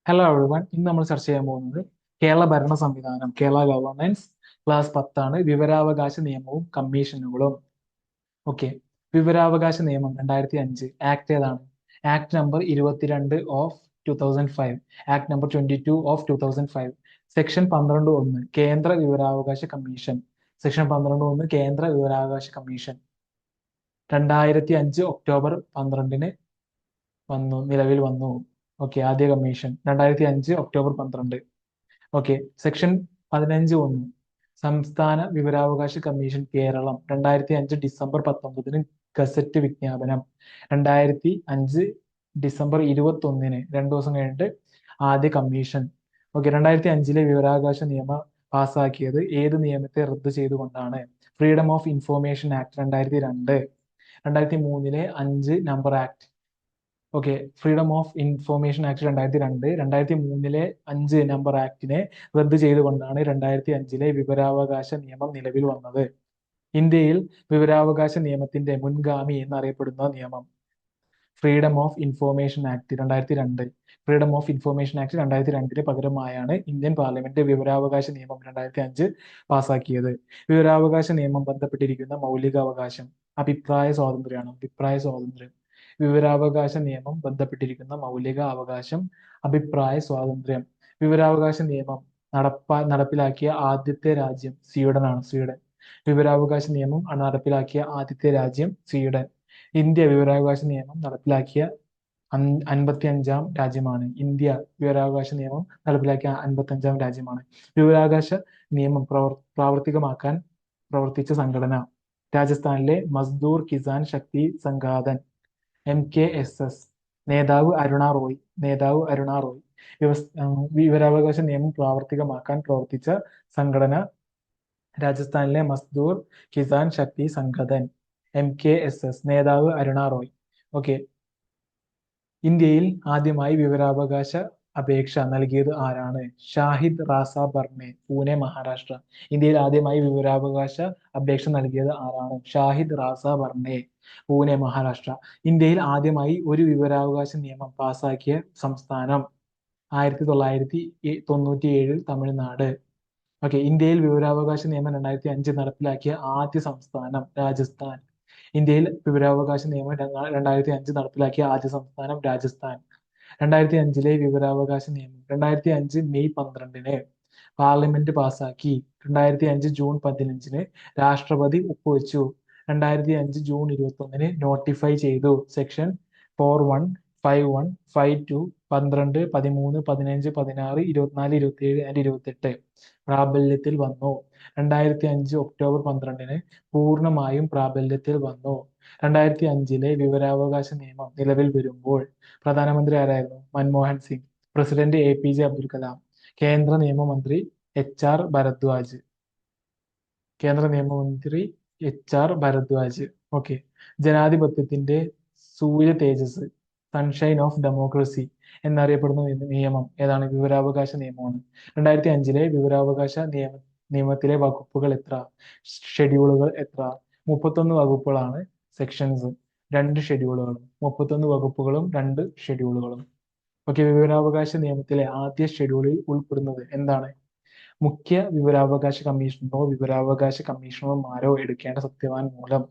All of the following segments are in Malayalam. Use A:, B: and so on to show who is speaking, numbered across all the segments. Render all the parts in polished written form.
A: Hello everyone. ഇന്ന് നമ്മൾ ചർച്ച ചെയ്യാൻ പോകുന്നത് കേരള ഭരണ സംവിധാനം, കേരള ഗവർണൻസ്. ക്ലാസ് 10 വിവരാവകാശ നിയമവും കമ്മീഷനുകളും. ഓക്കെ. വിവരാവകാശ നിയമം 2005 ആക്ട് ഏതാണ്? Act number 22 of 2005, act number 22 of 2005. Section 12(1) കേന്ദ്ര വിവരാവകാശ കമ്മീഷൻ. സെക്ഷൻ 12(1) കേന്ദ്ര വിവരാവകാശ കമ്മീഷൻ 2005 ഒക്ടോബർ 12 നിലവിൽ വന്നു. ഓക്കെ. ആദ്യ കമ്മീഷൻ 2005 ഒക്ടോബർ 12. ഓക്കെ. സെക്ഷൻ 15(1) സംസ്ഥാന വിവരാവകാശ കമ്മീഷൻ കേരളം 2005 ഡിസംബർ 19 ഗസറ്റ് വിജ്ഞാപനം. 2005 ഡിസംബർ 21 രണ്ടു ദിവസം കഴിഞ്ഞിട്ട് ആദ്യ കമ്മീഷൻ. ഓക്കെ. 2005 വിവരാവകാശ നിയമം പാസ്സാക്കിയത് ഏത് നിയമത്തെ റദ്ദ് ചെയ്തുകൊണ്ടാണ്? Freedom of information act 2002. 2003 5 number act. Okay. Freedom of information act 2002. 2003 5 number ആക്ടിനെ റദ്ദ് ചെയ്തുകൊണ്ടാണ് 2005 വിവരാവകാശ നിയമം നിലവിൽ വന്നത്. ഇന്ത്യയിൽ വിവരാവകാശ നിയമത്തിന്റെ മുൻഗാമി എന്നറിയപ്പെടുന്ന നിയമം freedom of information act 2002. Freedom of information act 2002 പകരമായാണ് ഇന്ത്യൻ പാർലമെന്റ് വിവരാവകാശ നിയമം 2005 പാസാക്കിയത്. വിവരാവകാശ നിയമം ബന്ധപ്പെട്ടിരിക്കുന്ന മൗലികാവകാശം അഭിപ്രായ സ്വാതന്ത്ര്യമാണ്. അഭിപ്രായ സ്വാതന്ത്ര്യം. വിവരാവകാശ നിയമം ബന്ധപ്പെട്ടിരിക്കുന്ന മൗലിക അവകാശം അഭിപ്രായ സ്വാതന്ത്ര്യം. വിവരാവകാശ നിയമം നടപ്പിലാക്കിയ ആദ്യത്തെ രാജ്യം സ്വീഡനാണ്. സ്വീഡൻ. വിവരാവകാശ നിയമം നടപ്പിലാക്കിയ ആദ്യത്തെ രാജ്യം സ്വീഡൻ. ഇന്ത്യ വിവരാവകാശ നിയമം നടപ്പിലാക്കിയ 55-ാം രാജ്യമാണ്. ഇന്ത്യ വിവരാവകാശ നിയമം നടപ്പിലാക്കിയ 55-ാം രാജ്യമാണ്. വിവരാവകാശ നിയമം പ്രാവർത്തികമാക്കാൻ പ്രവർത്തിച്ച സംഘടന രാജസ്ഥാനിലെ മസ്ദൂർ കിസാൻ ശക്തി സംഘാതൻ MKSS. നേതാവ് അരുണ റോയ്. നേതാവ് അരുണ റോയ്. വിവരാവകാശ നിയമം പ്രാവർത്തികമാക്കാൻ പ്രവർത്തിച്ച സംഘടന രാജസ്ഥാനിലെ മസ്ദൂർ കിസാൻ ശക്തി സംഘതൻ MKSS. നേതാവ് അരുണ റോയ്. ഓക്കെ. ഇന്ത്യയിൽ ആദ്യമായി വിവരാവകാശ അപേക്ഷ നൽകിയത് ആരാണ്? ഷാഹിദ് റാസ ബർമെ, പൂനെ, മഹാരാഷ്ട്ര. ഇന്ത്യയിൽ ആദ്യമായി വിവരാവകാശ അപേക്ഷ നൽകിയത് ആരാണ്? ഷാഹിദ് റാസ ബർമെ, പൂനെ, മഹാരാഷ്ട്ര. ഇന്ത്യയിൽ ആദ്യമായി ഒരു വിവരാവകാശ നിയമം പാസാക്കിയ സംസ്ഥാനം 1997 തമിഴ്നാട്. ഓക്കെ. ഇന്ത്യയിൽ വിവരാവകാശ നിയമം 2005 നടപ്പിലാക്കിയ ആദ്യ സംസ്ഥാനം രാജസ്ഥാൻ. ഇന്ത്യയിൽ വിവരാവകാശ നിയമം 2005 നടപ്പിലാക്കിയ ആദ്യ സംസ്ഥാനം രാജസ്ഥാൻ. 2005 വിവരാവകാശ നിയമം 2005 മെയ് 12 പാർലമെന്റ് പാസാക്കി. 2005 ജൂൺ 15 രാഷ്ട്രപതി ഒപ്പുവെച്ചു. 2005 ജൂൺ 21 നോട്ടിഫൈ ചെയ്തു. സെക്ഷൻ 41, 51, 52, 12, 13, 15, 16, 24, 27 ആൻഡ് 28 പ്രാബല്യത്തിൽ വന്നു. 2005 ഒക്ടോബർ 12 പൂർണ്ണമായും പ്രാബല്യത്തിൽ വന്നു. 2005 വിവരാവകാശ നിയമം നിലവിൽ വരുമ്പോൾ പ്രധാനമന്ത്രി ആരായിരുന്നു? മൻമോഹൻ സിംഗ്. President APJ Abdul Kalam. കേന്ദ്ര നിയമമന്ത്രി HR ഭരദ്വാജ്. കേന്ദ്ര നിയമമന്ത്രി HR ഭരദ്വാജ്. ഓക്കെ. ജനാധിപത്യത്തിന്റെ സൂര്യ തേജസ്, സൺഷൈൻ ഓഫ് ഡെമോക്രസി എന്നറിയപ്പെടുന്ന നിയമം ഏതാണ്? വിവരാവകാശ നിയമമാണ്. 2005 വിവരാവകാശ നിയമത്തിലെ വകുപ്പുകൾ എത്ര? ഷെഡ്യൂളുകൾ എത്ര? 31 വകുപ്പുകളാണ്. സെക്ഷൻസ് 2 ഷെഡ്യൂളുകളും. 31 വകുപ്പുകളും 2 ഷെഡ്യൂളുകളും. ഓക്കെ. വിവരാവകാശ നിയമത്തിലെ ആദ്യ ഷെഡ്യൂളിൽ ഉൾപ്പെടുന്നത് എന്താണ്? മുഖ്യ വിവരാവകാശ കമ്മീഷണറോ വിവരാവകാശ കമ്മീഷണർമാരോ എടുക്കേണ്ട സത്യവാൻ മൂലം.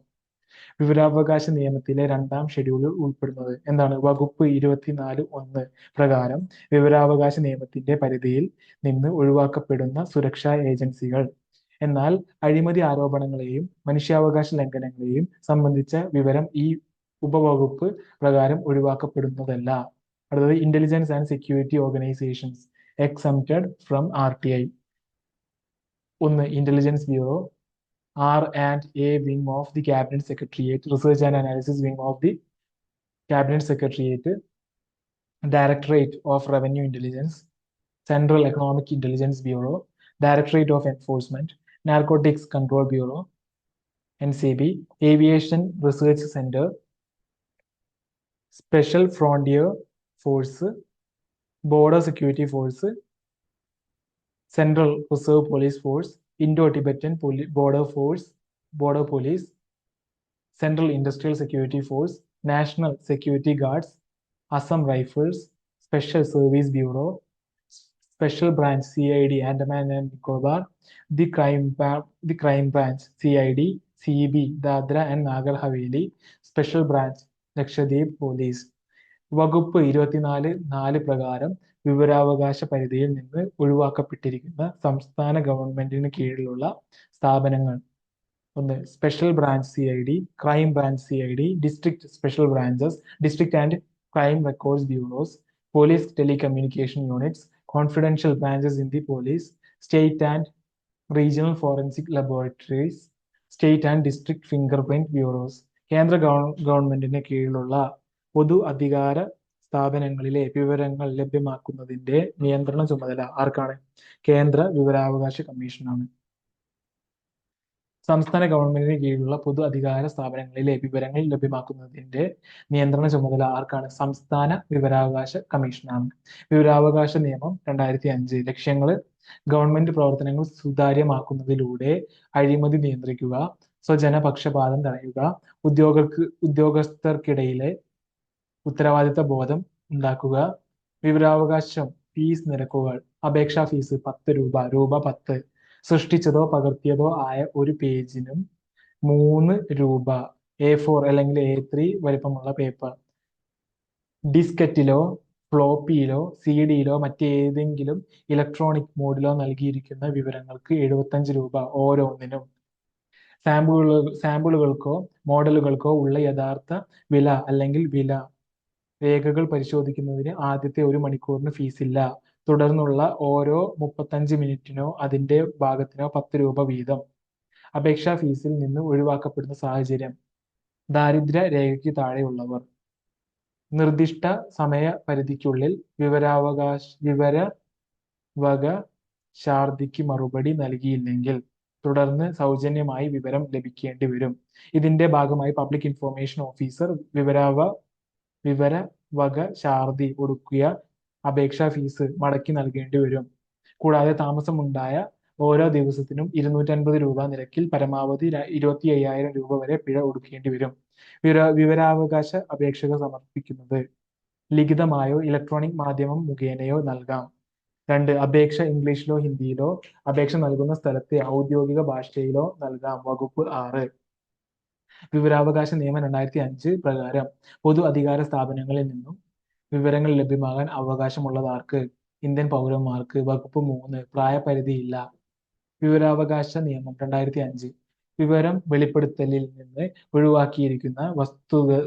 A: വിവരാവകാശ നിയമത്തിലെ 2-ാം ഷെഡ്യൂളിൽ ഉൾപ്പെടുന്നത് എന്താണ്? വകുപ്പ് 24(1) പ്രകാരം വിവരാവകാശ നിയമത്തിന്റെ പരിധിയിൽ നിന്ന് ഒഴിവാക്കപ്പെടുന്ന സുരക്ഷാ ഏജൻസികൾ. എന്നാൽ അഴിമതി ആരോപണങ്ങളെയും മനുഷ്യാവകാശ ലംഘനങ്ങളെയും സംബന്ധിച്ച വിവരം ഈ ഉപവകുപ്പ് പ്രകാരം ഒഴിവാക്കപ്പെടുന്നതല്ല. അടുത്തത് intelligence and security organisations exempted from RTI. 1 intelligence bureau, R&A wing of the Cabinet Secretariat, Research and Analysis wing of the Cabinet Secretariat, Directorate of Revenue Intelligence, Central Economic Intelligence Bureau, Directorate of Enforcement, Narcotics Control Bureau, NCB, Aviation Research Center, Special Frontier Force, Border Security Force, Central Reserve Police Force, Indo-Tibetan Border Force, Border Police, Central Industrial Security Force, National Security Guards, Assam Rifles, special service bureau, special branch CID Andaman and Nicobar, the crime branch CID CB Dadra and Nagar Haveli, special branch Lakshadweep police. വകുപ്പ് 24(4) പ്രകാരം വിവരാവകാശ പരിധിയിൽ നിന്ന് ഒഴിവാക്കപ്പെട്ടിരിക്കുന്ന സംസ്ഥാന ഗവൺമെന്റിന് കീഴിലുള്ള സ്ഥാപനങ്ങൾ: ഒന്ന്, special branch CID, crime branch CID, district special branches, district and crime records bureaus, police telecommunication units, confidential branches in the police, state and regional forensic laboratories, state and district finger print bureaus. കേന്ദ്ര ഗവൺമെന്റിന് കീഴിലുള്ള പൊതു അധികാര സ്ഥാപനങ്ങളിലെ വിവരങ്ങൾ ലഭ്യമാക്കുന്നതിന്റെ നിയന്ത്രണ ചുമതല ആർക്കാണ്? കേന്ദ്ര വിവരാവകാശ കമ്മീഷനാണ്. സംസ്ഥാന ഗവൺമെന്റിന് കീഴിലുള്ള പൊതു അധികാര സ്ഥാപനങ്ങളിലെ വിവരങ്ങൾ ലഭ്യമാക്കുന്നതിന്റെ നിയന്ത്രണ ചുമതല ആർക്കാണ്? സംസ്ഥാന വിവരാവകാശ കമ്മീഷനാണ്. വിവരാവകാശ നിയമം 2005. ലക്ഷ്യങ്ങൾ: ഗവൺമെന്റ് പ്രവർത്തനങ്ങൾ സുതാര്യമാക്കുന്നതിലൂടെ അഴിമതി നിയന്ത്രിക്കുക, സ്വജനപക്ഷപാതം തടയുക, ഉദ്യോഗസ്ഥർക്കിടയിലെ ഉത്തരവാദിത്ത ബോധം ഉണ്ടാക്കുക, വിവരാവകാശം ഫീസ് നിരക്കുകൾ: അപേക്ഷാ ഫീസ് 10 രൂപ, രൂപ 10, സൃഷ്ടിച്ചതോ പകർത്തിയതോ ആയ ഒരു പേജിനും 3 രൂപ, A4 അല്ലെങ്കിൽ A3 വലിപ്പമുള്ള പേപ്പർ, ഡിസ്കറ്റിലോ ഫ്ലോപ്പിയിലോ സിഡിയിലോ മറ്റേതെങ്കിലും ഇലക്ട്രോണിക് മോഡിലോ നൽകിയിരിക്കുന്ന വിവരങ്ങൾക്ക് 75 രൂപ ഓരോന്നിനും. സാമ്പിളുകൾക്കോ മോഡലുകൾക്കോ ഉള്ള യഥാർത്ഥ വില അല്ലെങ്കിൽ വില രേഖകൾ പരിശോധിക്കുന്നതിന് ആദ്യത്തെ 1 മണിക്കൂറിന് ഫീസില്ല. തുടർന്നുള്ള ഓരോ 35 മിനിറ്റിനോ അതിന്റെ ഭാഗത്തിനോ 10 രൂപ വീതം. അപേക്ഷാ ഫീസിൽ നിന്ന് ഒഴിവാക്കപ്പെടുന്ന സാഹചര്യം: ദാരിദ്ര്യ രേഖയ്ക്ക് താഴെയുള്ളവർ, നിർദ്ദിഷ്ട സമയപരിധിക്കുള്ളിൽ വിവരാവകാശാർത്ഥിക്ക് മറുപടി നൽകിയില്ലെങ്കിൽ തുടർന്ന് സൗജന്യമായി വിവരം ലഭിക്കേണ്ടി വരും. ഇതിന്റെ ഭാഗമായി പബ്ലിക് ഇൻഫർമേഷൻ ഓഫീസർ വിവരവകാശാർത്ഥി ഒടുക്കിയ അപേക്ഷാ ഫീസ് മടക്കി നൽകേണ്ടി വരും. കൂടാതെ താമസമുണ്ടായ ഓരോ ദിവസത്തിനും 250 രൂപ നിരക്കിൽ പരമാവധി 25,000 രൂപ വരെ പിഴ ഒടുക്കേണ്ടി വരും. വിവരാവകാശ അപേക്ഷകൾ സമർപ്പിക്കുന്നത് ലിഖിതമായോ ഇലക്ട്രോണിക് മാധ്യമം മുഖേനയോ നൽകാം. 2, അപേക്ഷ ഇംഗ്ലീഷിലോ ഹിന്ദിയിലോ അപേക്ഷ നൽകുന്ന സ്ഥലത്തെ ഔദ്യോഗിക ഭാഷയിലോ നൽകാം. വകുപ്പ് 6. വിവരാവകാശ നിയമം 2005 പ്രകാരം പൊതു അധികാര സ്ഥാപനങ്ങളിൽ നിന്നും വിവരങ്ങൾ ലഭ്യമാകാൻ അവകാശമുള്ളതാർക്ക്? ഇന്ത്യൻ പൗരന്മാർക്ക്. വകുപ്പ് 3. പ്രായപരിധിയില്ല. വിവരാവകാശ നിയമം 2005 വിവരം വെളിപ്പെടുത്തലിൽ നിന്ന് ഒഴിവാക്കിയിരിക്കുന്ന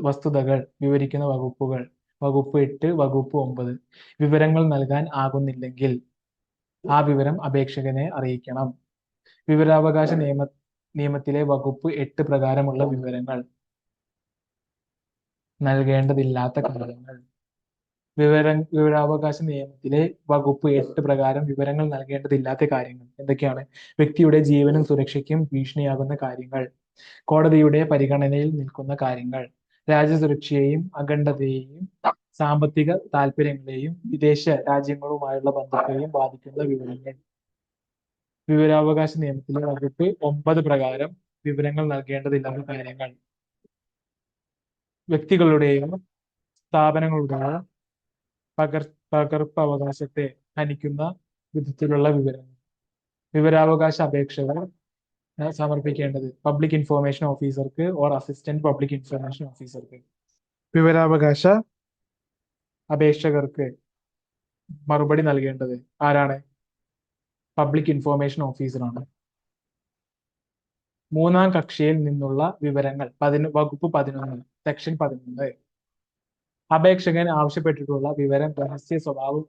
A: വസ്തുതകൾ വിവരിക്കുന്ന വകുപ്പുകൾ: വകുപ്പ് 8, വകുപ്പ് 9. വിവരങ്ങൾ നൽകാൻ ആകുന്നില്ലെങ്കിൽ ആ വിവരം അപേക്ഷകനെ അറിയിക്കണം. വിവരാവകാശ നിയമത്തിലെ വകുപ്പ് 8 പ്രകാരമുള്ള വിവരങ്ങൾ നൽകേണ്ടതില്ലാത്ത കാര്യങ്ങൾ. വിവരാവകാശ നിയമത്തിലെ വകുപ്പ് 8 പ്രകാരം വിവരങ്ങൾ നൽകേണ്ടതില്ലാത്ത കാര്യങ്ങൾ എന്തൊക്കെയാണ്? വ്യക്തിയുടെ ജീവനും സുരക്ഷയ്ക്കും ഭീഷണിയാകുന്ന കാര്യങ്ങൾ, കോടതിയുടെ പരിഗണനയിൽ നിൽക്കുന്ന കാര്യങ്ങൾ, രാജ്യസുരക്ഷയെയും അഖണ്ഡതയെയും സാമ്പത്തിക താല്പര്യങ്ങളെയും വിദേശ രാജ്യങ്ങളുമായുള്ള ബന്ധത്തെയും ബാധിക്കുന്ന വിവരങ്ങൾ. വിവരാവകാശ നിയമത്തിലെ വകുപ്പ് 9 പ്രകാരം വിവരങ്ങൾ നൽകേണ്ടതില്ലാത്ത കാര്യങ്ങൾ: വ്യക്തികളുടെയോ സ്ഥാപനങ്ങളുടെയോ പകർപ്പവകാശത്തെ ഹനിക്കുന്ന വിധത്തിലുള്ള വിവരങ്ങൾ. വിവരാവകാശ അപേക്ഷകൾ സമർപ്പിക്കേണ്ടത് പബ്ലിക് ഇൻഫർമേഷൻ ഓഫീസർക്ക് ഓർ അസിസ്റ്റന്റ് പബ്ലിക് ഇൻഫർമേഷൻ ഓഫീസർക്ക്. വിവരാവകാശ അപേക്ഷകർക്ക് മറുപടി നൽകേണ്ടത് ആരാണ്? പബ്ലിക് ഇൻഫർമേഷൻ ഓഫീസറാണ്. മൂന്നാം കക്ഷിയിൽ നിന്നുള്ള വിവരങ്ങൾ വകുപ്പ് 11 സെക്ഷൻ 11. അപേക്ഷകൻ ആവശ്യപ്പെട്ടിട്ടുള്ള വിവരം രഹസ്യ സ്വഭാവം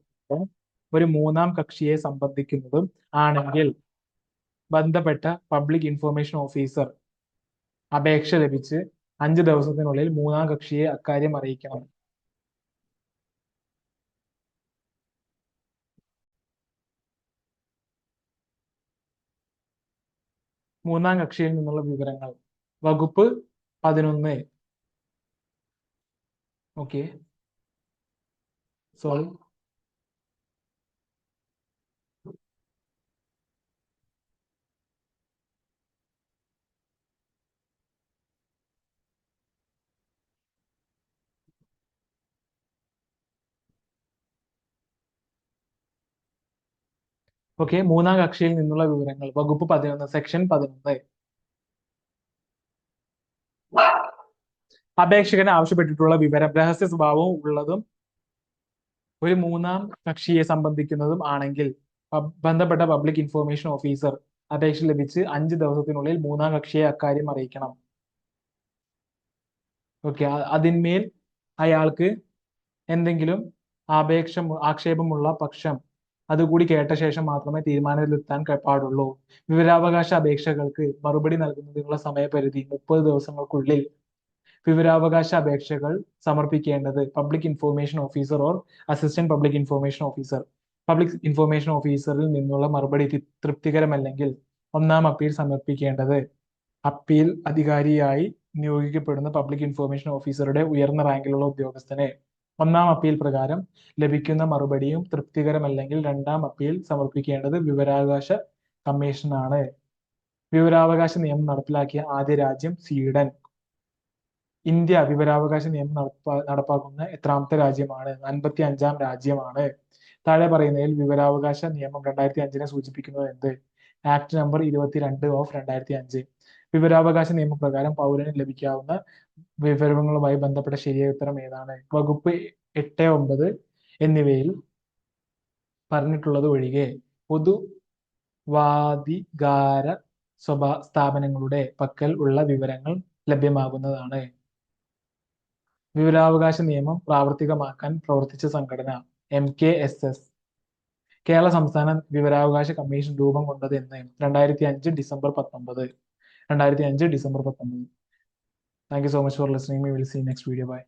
A: ഒരു മൂന്നാം കക്ഷിയെ സംബന്ധിക്കുന്നതും ആണെങ്കിൽ ബന്ധപ്പെട്ട പബ്ലിക് ഇൻഫർമേഷൻ ഓഫീസർ അപേക്ഷ ലഭിച്ച് 5 ദിവസത്തിനുള്ളിൽ മൂന്നാം കക്ഷിയെ അക്കാര്യം അറിയിക്കണം. മൂന്നാം കക്ഷിയിൽ നിന്നുള്ള വിവരങ്ങൾ വകുപ്പ് 11. Okay, sorry. ഓക്കെ, മൂന്നാം കക്ഷിയിൽ നിന്നുള്ള വിവരങ്ങൾ. വകുപ്പ് 11, സെക്ഷൻ 11. അപേക്ഷകൻ ആവശ്യപ്പെട്ടിട്ടുള്ള വിവരം രഹസ്യ സ്വഭാവവും ഉള്ളതും ഒരു മൂന്നാം കക്ഷിയെ സംബന്ധിക്കുന്നതും ആണെങ്കിൽ ബന്ധപ്പെട്ട പബ്ലിക് ഇൻഫർമേഷൻ ഓഫീസർ അപേക്ഷ ലഭിച്ച് 5 ദിവസത്തിനുള്ളിൽ മൂന്നാം കക്ഷിയെ അക്കാര്യം അറിയിക്കണം. ഓക്കെ, അതിന്മേൽ അയാൾക്ക് എന്തെങ്കിലും ആക്ഷേപമുള്ള പക്ഷം അതുകൂടി കേട്ട ശേഷം മാത്രമേ തീരുമാനത്തിലെത്താൻ പാടുള്ളൂ. വിവരാവകാശ അപേക്ഷകൾക്ക് മറുപടി നൽകുന്നതിനുള്ള സമയപരിധി 30 ദിവസങ്ങൾക്കുള്ളിൽ വിവരാവകാശ അപേക്ഷകൾ സമർപ്പിക്കേണ്ടത് public information officer or assistant public information officer. Public information ഓഫീസറിൽ നിന്നുള്ള മറുപടി തൃപ്തികരമല്ലെങ്കിൽ ഒന്നാം അപ്പീൽ സമർപ്പിക്കേണ്ടത് അപ്പീൽ അധികാരിയായി നിയോഗിക്കപ്പെടുന്ന പബ്ലിക് ഇൻഫർമേഷൻ ഓഫീസറുടെ ഉയർന്ന റാങ്കിലുള്ള ഉദ്യോഗസ്ഥനെ. ഒന്നാം അപ്പീൽ പ്രകാരം ലഭിക്കുന്ന മറുപടിയും തൃപ്തികരമല്ലെങ്കിൽ രണ്ടാം അപ്പീൽ സമർപ്പിക്കേണ്ടത് വിവരാവകാശ കമ്മീഷനാണ്. വിവരാവകാശ നിയമം നടപ്പിലാക്കിയ ആദ്യ രാജ്യം സ്വീഡൻ. ഇന്ത്യ വിവരാവകാശ നിയമം നടപ്പാക്കുന്ന എത്രാമത്തെ രാജ്യമാണ്? 55-ാം രാജ്യമാണ്. താഴെ പറയുന്നതിൽ വിവരാവകാശ നിയമം 2005 സൂചിപ്പിക്കുന്നത് എന്ത്? Act number 22 of 2005. വിവരാവകാശ നിയമപ്രകാരം പൗരന് ലഭിക്കാവുന്ന വിവരങ്ങളുമായി ബന്ധപ്പെട്ട ശരിയായ ഉത്തരം ഏതാണ്? വകുപ്പ് 8, 9 എന്നിവയിൽ പറഞ്ഞിട്ടുള്ളത് ഒഴികെ പൊതുവാധികാര സ്ഥാപനങ്ങളുടെ പക്കൽ ഉള്ള വിവരങ്ങൾ ലഭ്യമാകുന്നതാണ്. വിവരാവകാശ നിയമം പ്രാവർത്തികമാക്കാൻ പ്രവർത്തിച്ച സംഘടന MKSS. കേരള സംസ്ഥാന വിവരാവകാശ കമ്മീഷൻ രൂപം കൊണ്ടത് എന്ന്? 2005 December 19. 2005 December 19. Thank you so much for listening. We will see you next video. Bye.